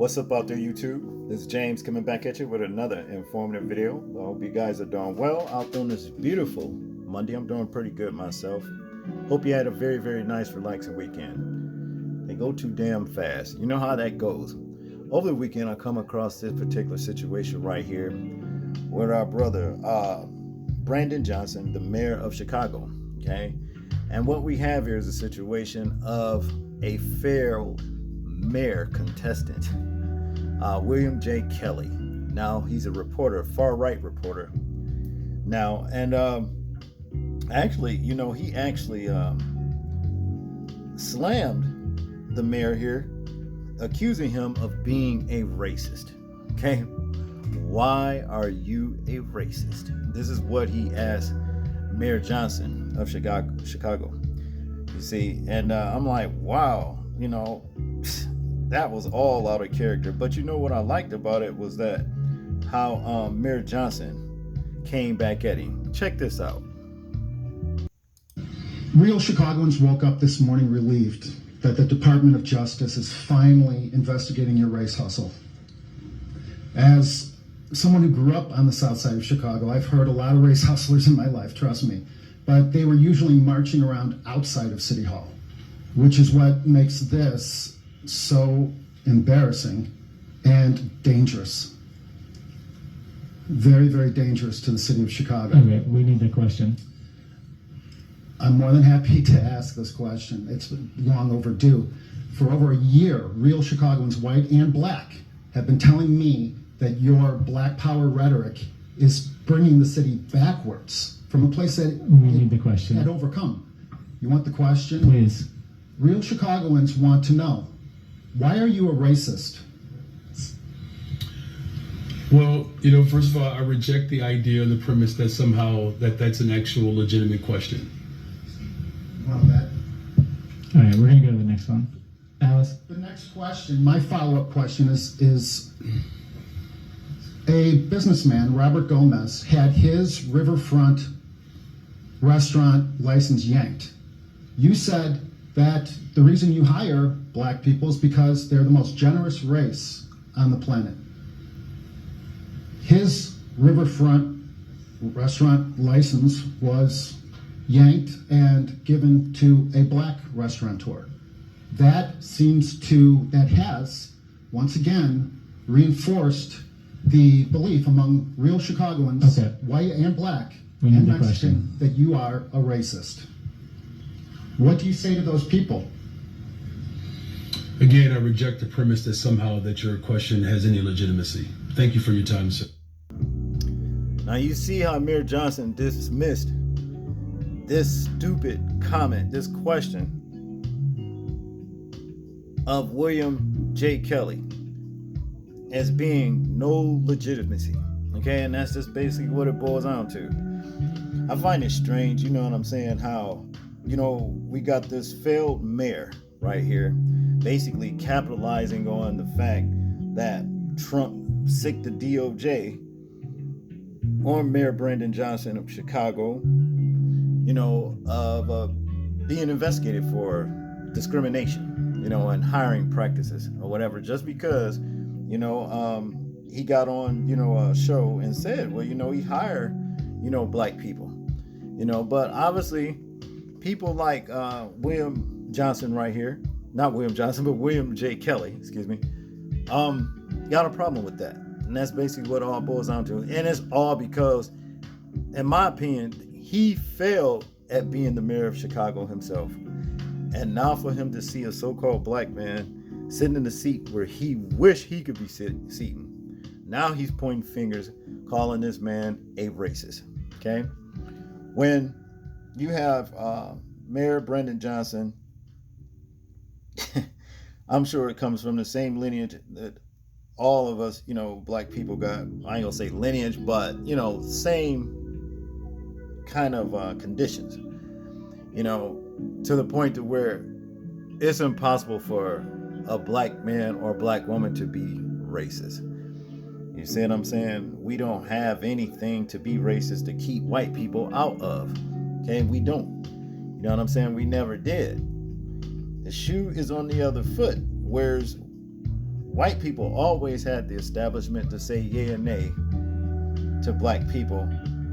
What's up out there, YouTube? This is James coming back at you with another informative video. I hope you guys are doing well out on this beautiful Monday. I'm doing pretty good myself. Hope you had a very, very nice, relaxing weekend. They go too damn fast. You know how that goes. Over the weekend, I come across this particular situation right here with our brother, Brandon Johnson, the mayor of Chicago. Okay, and what we have here is a situation of a failed mayor contestant, William J. Kelly. Now he's a reporter, far-right reporter. Now, and actually, he actually slammed the mayor here, accusing him of being a racist. Okay, why are you a racist? This is what he asked Mayor Johnson of Chicago. You see, and I'm like, wow, that was all out of character. But you know what I liked about it was that how Mayor Johnson came back at him. Check this out. Real Chicagoans woke up this morning relieved that the Department of Justice is finally investigating your race hustle. As someone who grew up on the south side of Chicago, I've heard a lot of race hustlers in my life, trust me. But they were usually marching around outside of City Hall, which is what makes this so embarrassing and dangerous. Very, very dangerous to the city of Chicago. Okay, we need the question. I'm more than happy to ask this question. It's long overdue. For over a year, real Chicagoans, white and black, have been telling me that your black power rhetoric is bringing the city backwards from a place that we need the question. Had overcome. You want the question? Please. Real Chicagoans want to know, why are you a racist? Well, first of all, I reject the idea or the premise that somehow that's an actual legitimate question. Well, that. All right, we're going to go to the next one. Alice? The next question, my follow-up question is a businessman, Robert Gomez, had his riverfront restaurant license yanked. You said that the reason you hire black people is because they're the most generous race on the planet. His riverfront restaurant license was yanked and given to a black restaurateur. That has, once again, reinforced the belief among real Chicagoans, okay, white and black, we need and the Mexican, question, that you are a racist. What do you say to those people? Again, I reject the premise that somehow that your question has any legitimacy. Thank you for your time, sir. Now you see how Mayor Johnson dismissed this stupid comment, this question of William J. Kelly as being no legitimacy. Okay, and that's just basically what it boils down to. I find it strange, you know what I'm saying, how, we got this failed mayor right here, basically capitalizing on the fact that Trump sicked the DOJ on Mayor Brandon Johnson of Chicago, of being investigated for discrimination, and hiring practices or whatever, just because, he got on, a show and said, well, he hired, black people, but obviously people like William Johnson right here, not William Johnson, but William J. Kelly, got a problem with that. And that's basically what it all boils down to. And it's all because, in my opinion, he failed at being the mayor of Chicago himself. And now for him to see a so-called black man sitting in the seat where he wished he could be sitting, now he's pointing fingers, calling this man a racist. Okay? When you have Mayor Brandon Johnson, I'm sure it comes from the same lineage that all of us, black people got. I ain't gonna say lineage, but, same kind of conditions, to the point to where it's impossible for a black man or black woman to be racist. You see what I'm saying? We don't have anything to be racist to keep white people out of. Okay, we don't. You know what I'm saying? We never did. The shoe is on the other foot. Whereas White people always had the establishment to say yay or nay to black people,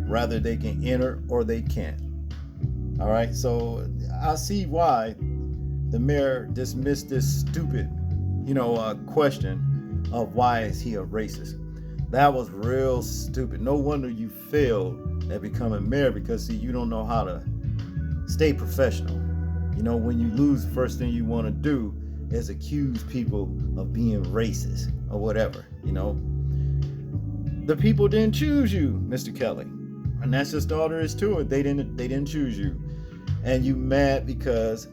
rather they can enter or they can't. All right, so I see why the mayor dismissed this stupid, question of why is he a racist. That was real stupid. No wonder you failed at becoming mayor, because see, you don't know how to stay professional. When you lose, the first thing you want to do is accuse people of being racist or whatever. The people didn't choose you, Mr. Kelly, and that's just all there is to it. They didn't choose you, and you mad because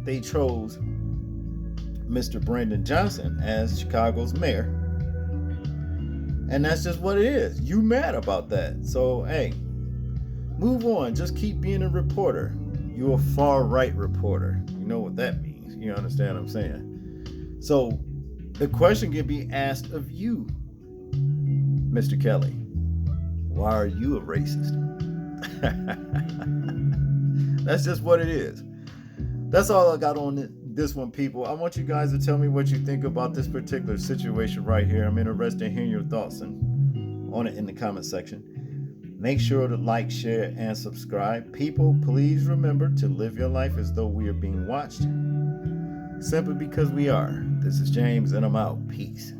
they chose Mr. Brandon Johnson as Chicago's mayor, and that's just what it is. You mad about that? So hey, move on. Just keep being a reporter. You're a far right reporter. You know what that means. You understand what I'm saying? So the question can be asked of you, Mr. Kelly. Why are you a racist? That's just what it is. That's all I got on this one, people. I want you guys to tell me what you think about this particular situation right here. I'm interested in hearing your thoughts on it in the comment section. Make sure to like, share, and subscribe. People, please remember to live your life as though we are being watched, simply because we are. This is James, and I'm out. Peace.